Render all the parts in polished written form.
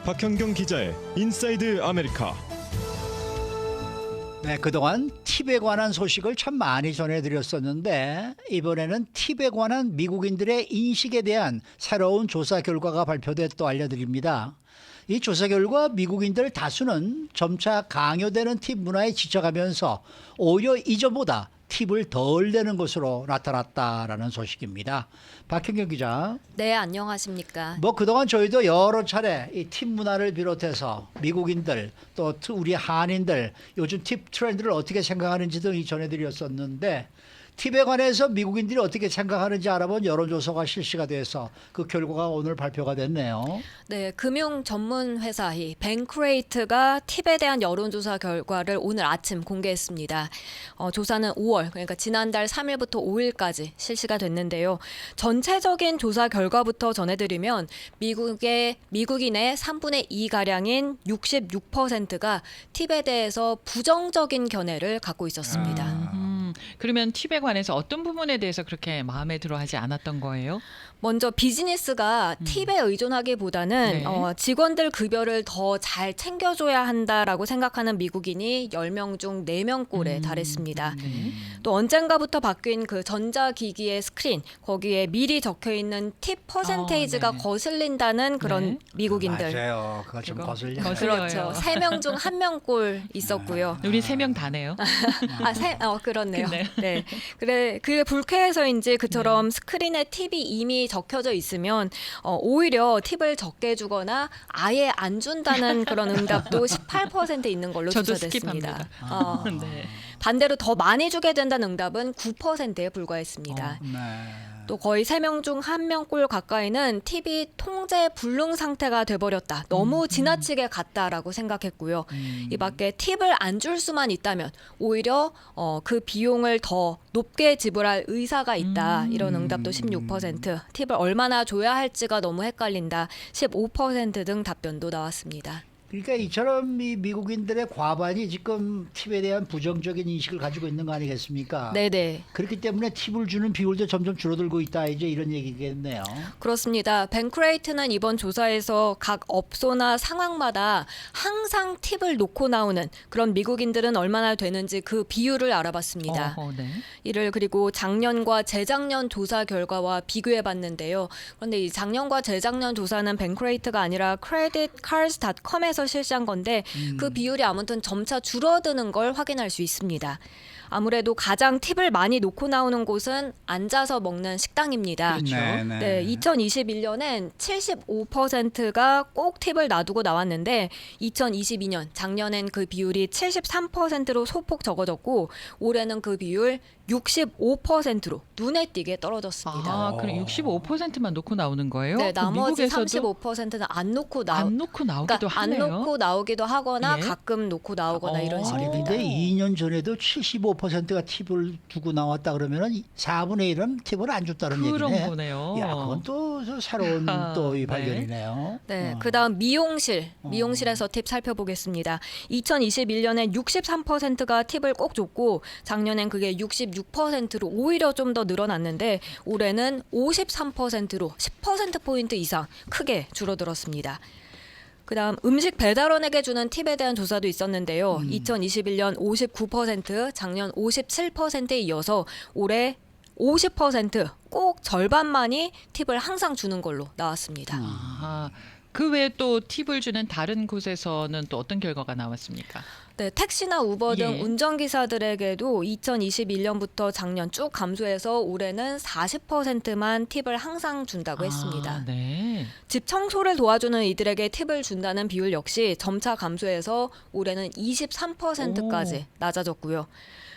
박현경 기자의 인사이드 아메리카. 네, 그동안 팁에 관한 소식을 참 많이 전해드렸었는데 이번에는 팁에 관한 미국인들의 인식에 대한 새로운 조사 결과가 발표됐다고 알려드립니다. 이 조사 결과 미국인들 다수는 점차 강요되는 팁 문화에 지쳐가면서 오히려 이전보다 팁을 덜 내는 것으로 나타났다라는 소식입니다. 박현경 기자. 네, 안녕하십니까. 그동안 저희도 여러 차례 이 팁 문화를 비롯해서 미국인들 또 우리 한인들 요즘 팁 트렌드를 어떻게 생각하는지 등 전해드렸었는데 팁에 관해서 미국인들이 어떻게 생각하는지 알아본 여론조사가 실시가 돼서 그 결과가 오늘 발표가 됐네요. 네, 금융 전문 회사 이 뱅크레이트가 팁에 대한 여론조사 결과를 오늘 아침 공개했습니다. 조사는 5월, 그러니까 지난달 3일부터 5일까지 실시가 됐는데요. 전체적인 조사 결과부터 전해드리면 미국인의 3분의 2가량인 66%가 팁에 대해서 부정적인 견해를 갖고 있었습니다. 그러면 팁에 관해서 어떤 부분에 대해서 그렇게 마음에 들어하지 않았던 거예요? 먼저 비즈니스가 팁에 의존하기보다는 네. 직원들 급여를 더 잘 챙겨줘야 한다라고 생각하는 미국인이 10명 중 4명꼴에 달했습니다. 또 언젠가부터 바뀐 그 전자기기의 스크린, 거기에 미리 적혀있는 팁 퍼센테이지가 네. 거슬린다는 그런 네. 미국인들. 맞아요. 그거 좀 거슬려요. 그렇죠. 3명 중 1명꼴 있었고요. 우리 3명 다네요. 그렇네요. 네. 네. 그게 불쾌해서인지 그처럼 스크린에 팁이 이미 적혀져 있으면 오히려 팁을 적게 주거나 아예 안 준다는 그런 응답도 18% 있는 걸로 저도 조사됐습니다. 스킵합니다. 네. 반대로 더 많이 주게 된다는 응답은 9%에 불과했습니다. 네. 또 거의 3명 중 1명꼴 가까이는 팁이 통제 불능 상태가 돼버렸다. 너무 지나치게 갔다라고 생각했고요. 이 밖에 팁을 안 줄 수만 있다면 오히려 그 비용을 더 높게 지불할 의사가 있다. 이런 응답도 16%. 팁을 얼마나 줘야 할지가 너무 헷갈린다. 15% 등 답변도 나왔습니다. 그러니까 이처럼 이 미국인들의 과반이 지금 팁에 대한 부정적인 인식을 가지고 있는 거 아니겠습니까? 네네. 그렇기 때문에 팁을 주는 비율도 점점 줄어들고 있다. 이제 이런 얘기겠네요. 그렇습니다. 뱅크레이트는 이번 조사에서 각 업소나 상황마다 항상 팁을 놓고 나오는 그런 미국인들은 얼마나 되는지 그 비율을 알아봤습니다. 네. 이를 그리고 작년과 재작년 조사 결과와 비교해 봤는데요. 그런데 이 작년과 재작년 조사는 뱅크레이트가 아니라 creditcards.com에서 실시한 건데 그 비율이 아무튼 점차 줄어드는 걸 확인할 수 있습니다. 아무래도 가장 팁을 많이 놓고 나오는 곳은 앉아서 먹는 식당입니다. 그렇죠. 네, 2021년엔 75%가 꼭 팁을 놔두고 나왔는데 2022년 작년엔 그 비율이 73%로 소폭 적어졌고 올해는 그 비율 65%로 눈에 띄게 떨어졌습니다. 그럼 65%만 놓고 나오는 거예요? 네, 나머지 미국에서도 35%는 안 놓고 안 놓고 나오기도 그러니까 하네요. 안 놓고 나오기도 하거나 예. 가끔 놓고 나오거나 이런 아니 식입니다. 근데 2년 전에도 75%가 팁을 두고 나왔다 그러면은 4분의 1은 팁을 안 줬다는 그런 얘기네. 거네요. 야, 그건 또 새로운 또 이 네. 발견이네요. 네, 그다음 미용실에서 팁 살펴보겠습니다. 2021년엔 63%가 팁을 꼭 줬고 작년엔 그게 66%로 오히려 좀 더 늘어났는데 올해는 53%로 10%포인트 이상 크게 줄어들었습니다. 그다음 음식 배달원에게 주는 팁에 대한 조사도 있었는데요. 2021년 59%, 작년 57%에 이어서 올해 50%꼭 절반만이 팁을 항상 주는 걸로 나왔습니다. 그 외에 또 팁을 주는 다른 곳에서는 또 어떤 결과가 나왔습니까? 네, 택시나 우버 등 예. 운전기사들에게도 2021년부터 작년 쭉 감소해서 올해는 40%만 팁을 항상 준다고 했습니다. 네. 집 청소를 도와주는 이들에게 팁을 준다는 비율 역시 점차 감소해서 올해는 23%까지 낮아졌고요.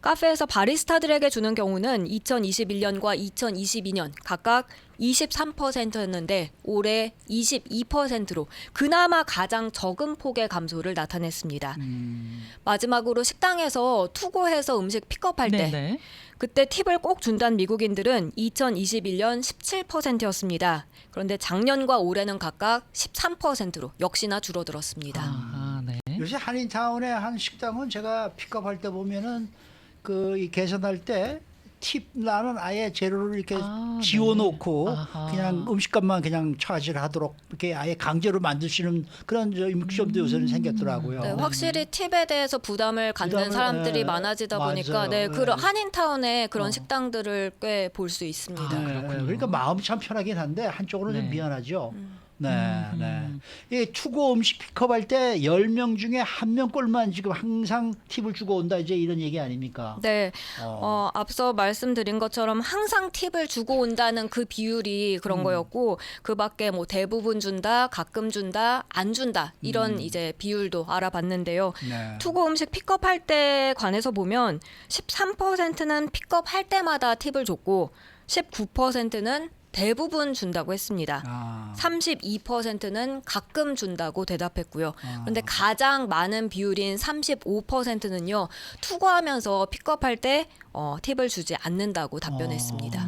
카페에서 바리스타들에게 주는 경우는 2021년과 2022년 각각 23%였는데 올해 22%로 그나마 가장 적은 폭의 감소를 나타냈습니다. 마지막으로 식당에서 투고해서 음식 픽업할 때 네네. 그때 팁을 꼭 준다는 미국인들은 2021년 17%였습니다. 그런데 작년과 올해는 각각 13%로 역시나 줄어들었습니다. 네. 요새 한인타운의 한 식당은 제가 픽업할 때 보면은 이 계산할 때 팁 나는 아예 재료를 이렇게 아, 지워놓고 네. 아하. 그냥 음식값만 그냥 차지를 하도록 이렇게 아예 강제로 만드시는 그런 저 음식점도 요새는 생겼더라고요. 네, 확실히 팁에 대해서 부담을 갖는 부담을, 사람들이 예, 많아지다 맞아요. 보니까 네, 예. 그런 한인타운에 그런 어. 식당들을 꽤 볼 수 있습니다. 그러니까 마음이 참 편하긴 한데 한쪽으로는 네. 좀 미안하죠. 네, 음. 네. 이 투고 음식 픽업할 때 10명 중에 1명꼴만 지금 항상 팁을 주고 온다 이제 이런 얘기 아닙니까? 네, 어. 앞서 말씀드린 것처럼 항상 팁을 주고 온다는 그 비율이 그런 거였고 그 밖에 뭐 대부분 준다, 가끔 준다, 안 준다 이런 이제 비율도 알아봤는데요. 네. 투고 음식 픽업할 때 관해서 보면 13%는 픽업할 때마다 팁을 줬고 19%는 대부분 준다고 했습니다. 아. 32%는 가끔 준다고 대답했고요. 아. 그런데 가장 많은 비율인 35%는요. 투고하면서 픽업할 때 팁을 주지 않는다고 답변했습니다.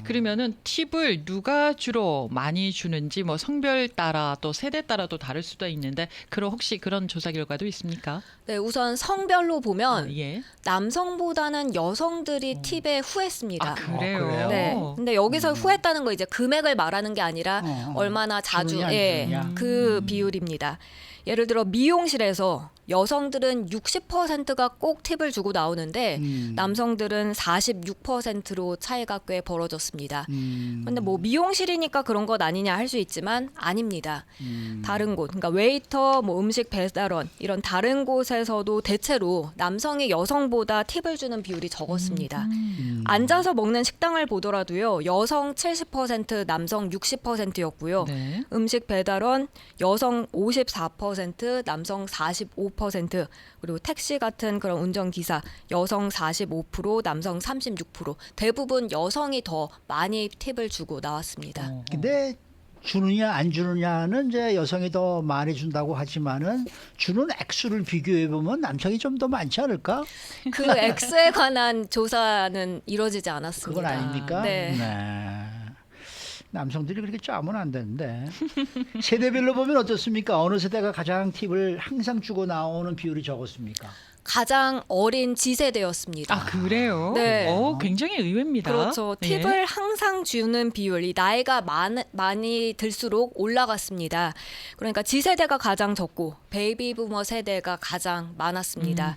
그러면은 팁을 누가 주로 많이 주는지 뭐 성별 따라 또 세대 따라도 다를 수도 있는데 그럼 혹시 그런 조사 결과도 있습니까? 네, 우선 성별로 보면 예. 남성보다는 여성들이 팁에 후했습니다. 아 그래요? 그래요? 네. 근데 여기서 후했다는 거 이제 금액을 말하는 게 아니라 어. 얼마나 자주 주느냐, 안 예, 주느냐. 그 비율입니다. 예를 들어 미용실에서 여성들은 60%가 꼭 팁을 주고 나오는데 남성들은 46%로 차이가 꽤 벌어졌습니다. 근데 뭐 미용실이니까 그런 것 아니냐 할 수 있지만 아닙니다. 다른 곳, 그러니까 웨이터, 뭐 음식 배달원 이런 다른 곳에서도 대체로 남성이 여성보다 팁을 주는 비율이 적었습니다. 앉아서 먹는 식당을 보더라도요. 여성 70%, 남성 60%였고요. 네. 음식 배달원 여성 54%, 남성 45%, 그리고 택시 같은 그런 운전기사 여성 45%, 남성 36%, 대부분 여성이 더 많이 팁을 주고 나왔습니다. 근데 주느냐 안 주느냐는 이제 여성이 더 많이 준다고 하지만은 주는 액수를 비교해 보면 남성이 좀 더 많지 않을까? 그 X에 관한 조사는 이루어지지 않았습니다. 그건 아닙니까? 네. 남성들이 그렇게 짜면 안 되는데 세대별로 보면 어떻습니까? 어느 세대가 가장 팁을 항상 주고 나오는 비율이 적었습니까? 가장 어린 G세대였습니다. 아 그래요? 네. 굉장히 의외입니다. 그렇죠. 예. 팁을 항상 주는 비율이 나이가 많이 들수록 올라갔습니다. 그러니까 G세대가 가장 적고 베이비부머 세대가 가장 많았습니다.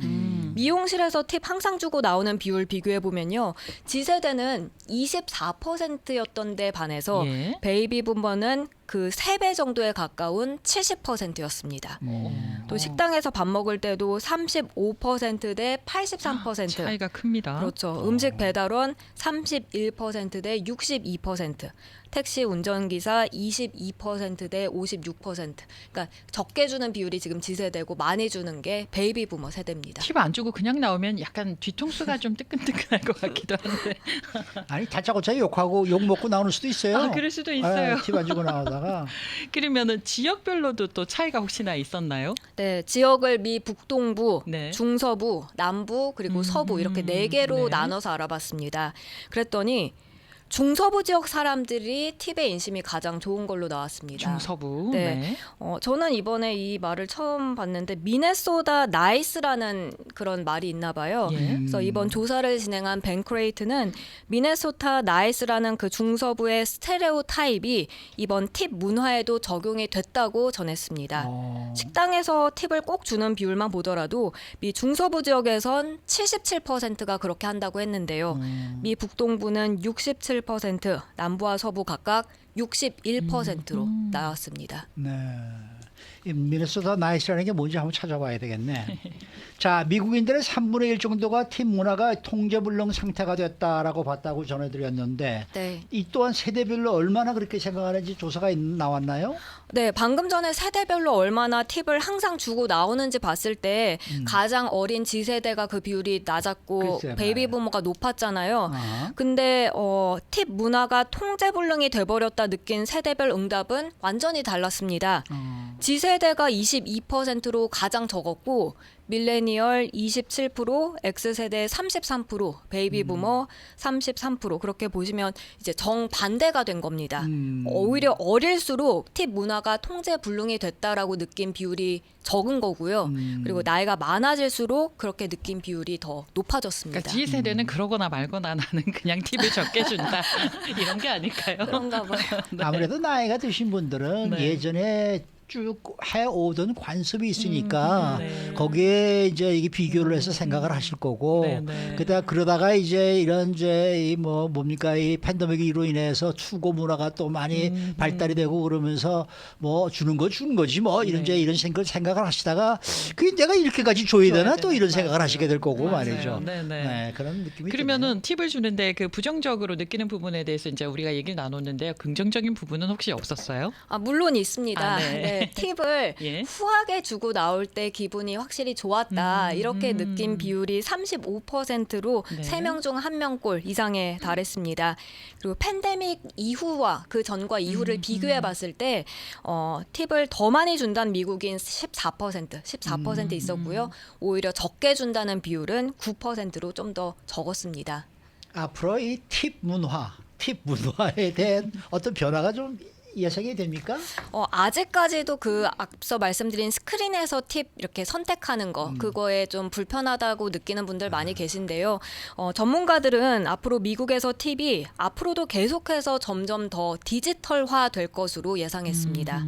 미용실에서 팁 항상 주고 나오는 비율 비교해 보면요. G세대는 24%였던 데 반해서 예. 베이비부머는 그 3배 정도에 가까운 70%였습니다. 또 식당에서 밥 먹을 때도 35%대 83%. 차이가 큽니다. 그렇죠. 음식 배달원 31%대 62%, 택시 운전기사 22%대 56%. 그러니까 적게 주는 비율이 지금 G세대고 많이 주는 게 베이비 부머 세대입니다. 팁 안 주고 그냥 나오면 약간 뒤통수가 좀 뜨끈뜨끈할 것 같기도 한데. 아니 다짜고짜 욕하고 욕 먹고 나오는 수도 있어요. 아, 그럴 수도 있어요. 팁 안 주고 나오다가 그러면은 지역별로도 또 차이가 혹시나 있었나요? 네, 지역을 미 북동부, 네. 중서부, 남부 그리고 서부 이렇게 4개로 네. 나눠서 알아봤습니다. 그랬더니 중서부 지역 사람들이 팁의 인심이 가장 좋은 걸로 나왔습니다. 중서부. 네. 네. 저는 이번에 이 말을 처음 봤는데 미네소다 나이스라는 그런 말이 있나 봐요. 예. 그래서 이번 조사를 진행한 벤크레이트는 미네소타 나이스라는 그 중서부의 스테레오 타입이 이번 팁 문화에도 적용이 됐다고 전했습니다. 식당에서 팁을 꼭 주는 비율만 보더라도 미 중서부 지역에선 77%가 그렇게 한다고 했는데요. 미 북동부는 67%, 남부와 서부 각각 61%로 나왔습니다. 네. 이 미네소타 나이스라는 게 뭔지 한번 찾아봐야 되겠네. 자, 미국인들의 3분의 1 정도가 팁 문화가 통제불능 상태가 됐다라고 봤다고 전해드렸는데 네. 이 또한 세대별로 얼마나 그렇게 생각하는지 조사가 나왔나요? 네, 방금 전에 세대별로 얼마나 팁을 항상 주고 나오는지 봤을 때 가장 어린 G세대가 그 비율이 낮았고 글쎄 베이비부머가 높았잖아요. 아. 근데 팁 문화가 통제불능이 돼버렸다 느낀 세대별 응답은 완전히 달랐습니다. G세대가 22%로 가장 적었고 밀레니얼 27%, X세대 33%, 베이비 부머 33% 그렇게 보시면 이제 정반대가 된 겁니다. 오히려 어릴수록 팁 문화가 통제 불능이 됐다라고 느낀 비율이 적은 거고요. 그리고 나이가 많아질수록 그렇게 느낀 비율이 더 높아졌습니다. 그러니까 Z 세대는 그러거나 말거나 나는 그냥 팁을 적게 준다 이런 게 아닐까요? 그런가 봐요. 아무래도 나이가 드신 분들은 네. 예전에 쭉 해오던 관습이 있으니까 네. 거기에 이제 이게 비교를 해서 생각을 하실 거고 네, 네. 그러다가 이제 이런 이제 이 뭐 뭡니까 이 팬데믹으로 인해서 투고 문화가 또 많이 발달이 되고 그러면서 뭐 주는 거지 뭐 이런 네. 이제 이런 생각을 하시다가 그게 내가 이렇게까지 줘야 되나 또 이런 생각을 하시게 될 거고 맞아요. 말이죠. 네, 네. 네, 그런 느낌이 그러면은 팁을 주는데 그 부정적으로 느끼는 부분에 대해서 이제 우리가 얘기를 나눴는데요. 긍정적인 부분은 혹시 없었어요? 물론 있습니다. 아, 네. 팁을 예. 후하게 주고 나올 때 기분이 확실히 좋았다. 이렇게 느낀 비율이 35%로 네. 3명 중 1명꼴 이상에 달했습니다. 그리고 팬데믹 이후와 그 전과 이후를 비교해 봤을 때 팁을 더 많이 준다는 미국인 14% 있었고요. 오히려 적게 준다는 비율은 9%로 좀 더 적었습니다. 앞으로 이 팁 문화에 대한 어떤 변화가 좀 예상이 됩니까? 아직까지도 그 앞서 말씀드린 스크린에서 팁 이렇게 선택하는 거 그거에 좀 불편하다고 느끼는 분들 많이 계신데요. 전문가들은 앞으로 미국에서 팁이 앞으로도 계속해서 점점 더 디지털화 될 것으로 예상했습니다.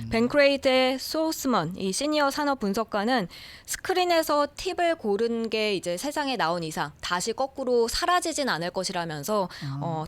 뱅크레이트의 소스먼 이 시니어 산업 분석가는 스크린에서 팁을 고른 게 이제 세상에 나온 이상 다시 거꾸로 사라지진 않을 것이라면서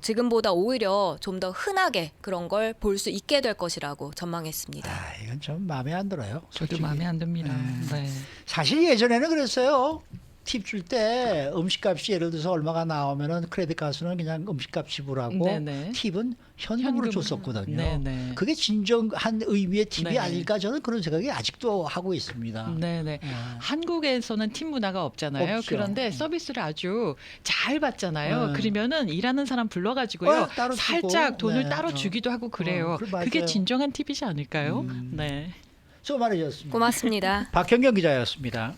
지금보다 오히려 좀 더 흔하게 그런 걸 볼 수 있게 될 것이라고 전망했습니다. 이건 좀 마음에 안 들어요. 저도 솔직히. 마음에 안 듭니다. 네. 사실 예전에는 그랬어요. 팁 줄 때 음식값이 예를 들어서 얼마가 나오면은 크레딧 카드는 그냥 음식값 지불하고 네네. 팁은 현금으로 줬었거든요. 네네. 그게 진정한 의미의 팁이 네네. 아닐까 저는 그런 생각이 아직도 하고 있습니다. 네네. 한국에서는 팁 문화가 없잖아요. 없죠. 그런데 서비스를 아주 잘 받잖아요. 그러면은 일하는 사람 불러가지고요. 따로 주고. 살짝 돈을 네. 따로 주기도 하고 그래요. 맞아요. 그게 진정한 팁이지 않을까요? 네. 수고 많으셨습니다. 고맙습니다. 박현경 기자였습니다.